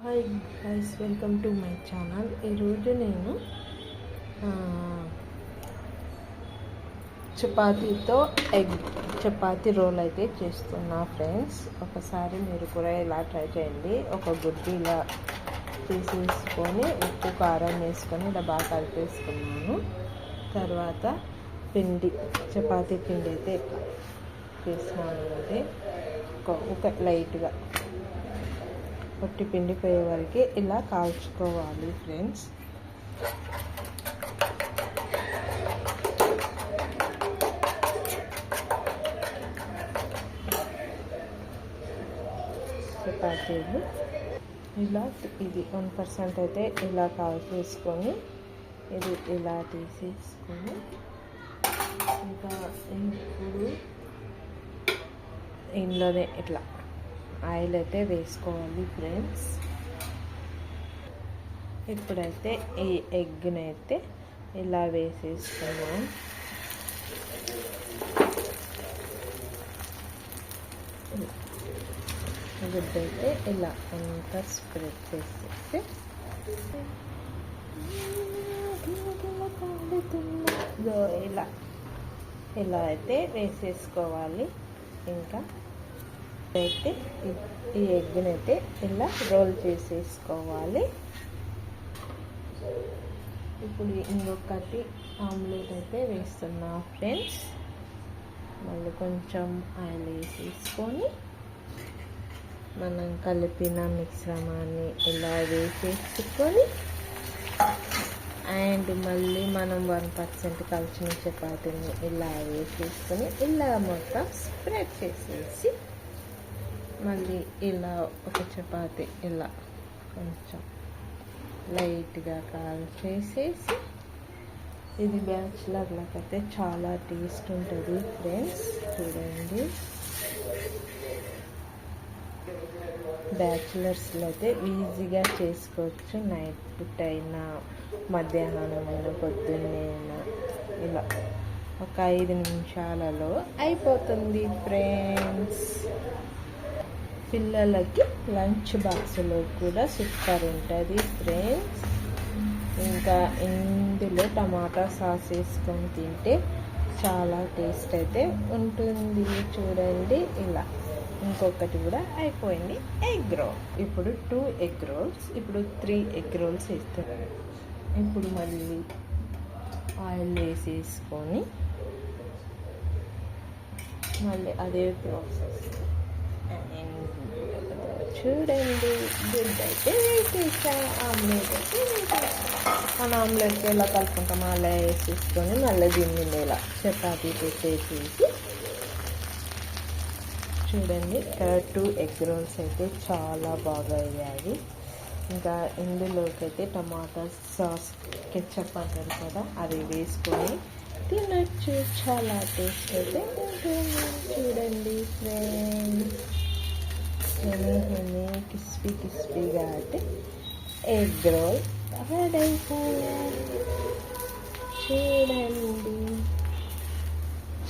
Hi guys, welcome to my channel. ఈరోజు నేను చపాతీతో egg chapati role అయితే చేస్తున్నా ఫ్రెండ్స్. ఒకసారి మీరు కూడా ఇలా ట్రై చేయండి. ఒక గుడ్డు ఇలా తీసేసుకొని ఉప్పు కారం వేసుకొని ఇలా బాగా కలిపేసుకున్నాను. తర్వాత చపాతీ పిండి అయితే వేసినాను. అంటే ఒక లైట్గా పొట్టి పిండి పోయే వరకు ఇలా కాల్చుకోవాలి ఫ్రెండ్స్. చపాతీలు ఇలా ఇది 1% అయితే ఇలా కాల్చేసుకొని ఇది ఇలా తీసేసుకొని ఇంకా ఇప్పుడు ఇందులోనే ఇట్లా ఆయిల్ అయితే వేసుకోవాలి ఫ్రెండ్స్. ఇప్పుడైతే ఈ ఎగ్ని అయితే ఇలా వేసేసుకున్నాం. గుడ్డ అయితే ఇలా అంతా స్ప్రెడ్ చేసేసి ఇలా అయితే వేసేసుకోవాలి. ఇంకా అయితే ఈ ఎగ్ని అయితే ఇలా రోల్ చేసేసుకోవాలి. ఇప్పుడు ఇంకొకటి ఆమ్లెట్ అయితే వేస్తున్నా ఫ్రెండ్స్. మళ్ళీ కొంచెం ఆయిల్ వేసేసుకొని మనం కలిపిన మిశ్రమాన్ని ఇలా వేసేసుకొని అండ్ మళ్ళీ మనం 1% కలిసిన చపాతీని ఇలా వేసేసుకొని ఇలా మొత్తం స్ప్రెడ్ చేసేసి మళ్ళీ ఇలా ఒక చపాతీ ఇలా కొంచెం లైట్గా కాల్చేసేసి ఇది బ్యాచిలర్లకైతే చాలా టేస్ట్ ఉంటుంది ఫ్రెండ్స్. చూడండి, బ్యాచిలర్స్లో అయితే ఈజీగా చేసుకోవచ్చు. నైట్ అయినా మధ్యాహ్నం అయినా పొద్దున్నైనా ఇలా ఒక 5 నిమిషాలలో అయిపోతుంది ఫ్రెండ్స్. పిల్లలకి లంచ్ బాక్స్లో కూడా సూపర్ ఉంటుంది ఫ్రెండ్స్. ఇంకా ఇందులో టమాటా సాస్ వేసుకొని తింటే చాలా టేస్ట్ అయితే ఉంటుంది. చూడండి, ఇలా ఇంకొకటి కూడా అయిపోయింది, ఎగ్ రోల్. ఇప్పుడు 2 ఎగ్ రోల్స్, ఇప్పుడు 3 ఎగ్ రోల్స్ వేస్తున్నాను. ఇప్పుడు మళ్ళీ ఆయిల్ వేసేసుకొని మళ్ళీ అదే ప్రాసెస్. చూడండి, గుడ్ అయితే వేసేసా. ఆమ్లెట్ అయితే మన ఆమ్లెట్కి ఎలా కలుపుకుంటామో అలా వేసేసుకొని మళ్ళీ దీన్ని ఇలా చపాతీ పెట్టేసేసి చూడండి, ఇక్కడ 2 ఎగ్ రోల్స్ అయితే చాలా బాగా అయ్యాయి. ఇంకా ఇందులోకి అయితే టమాటా సాస్ కెచప్ అంటారు కదా, అది వేసుకొని తినచ్చు. చాలా టేస్ట్ అయితే ఉంటుంది. చూడండి ఫ్రెండ్స్, హెమీ క్రిస్పీగా అయితే ఎగ్ రోల్ రెడీ అయిపోయాయి. చూడండి,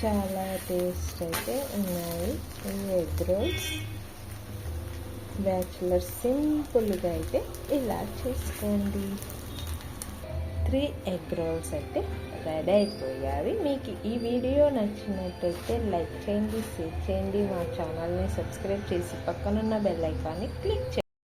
చాలా టేస్ట్ అయితే ఉన్నాయి ఈ ఎగ్ రోల్స్. బ్యాచులర్ సింపుల్గా అయితే ఇలా చేసుకోండి. 3 ఎగ్ రోల్స్ అయితే రెడీ అయిపోయాయి. మీకు ఈ వీడియో నచ్చినట్టయితే లైక్ చేయండి, షేర్ చేయండి, మా ఛానల్ని సబ్స్క్రైబ్ చేసి పక్కనున్న బెల్ ఐకాన్ని క్లిక్ చేయండి.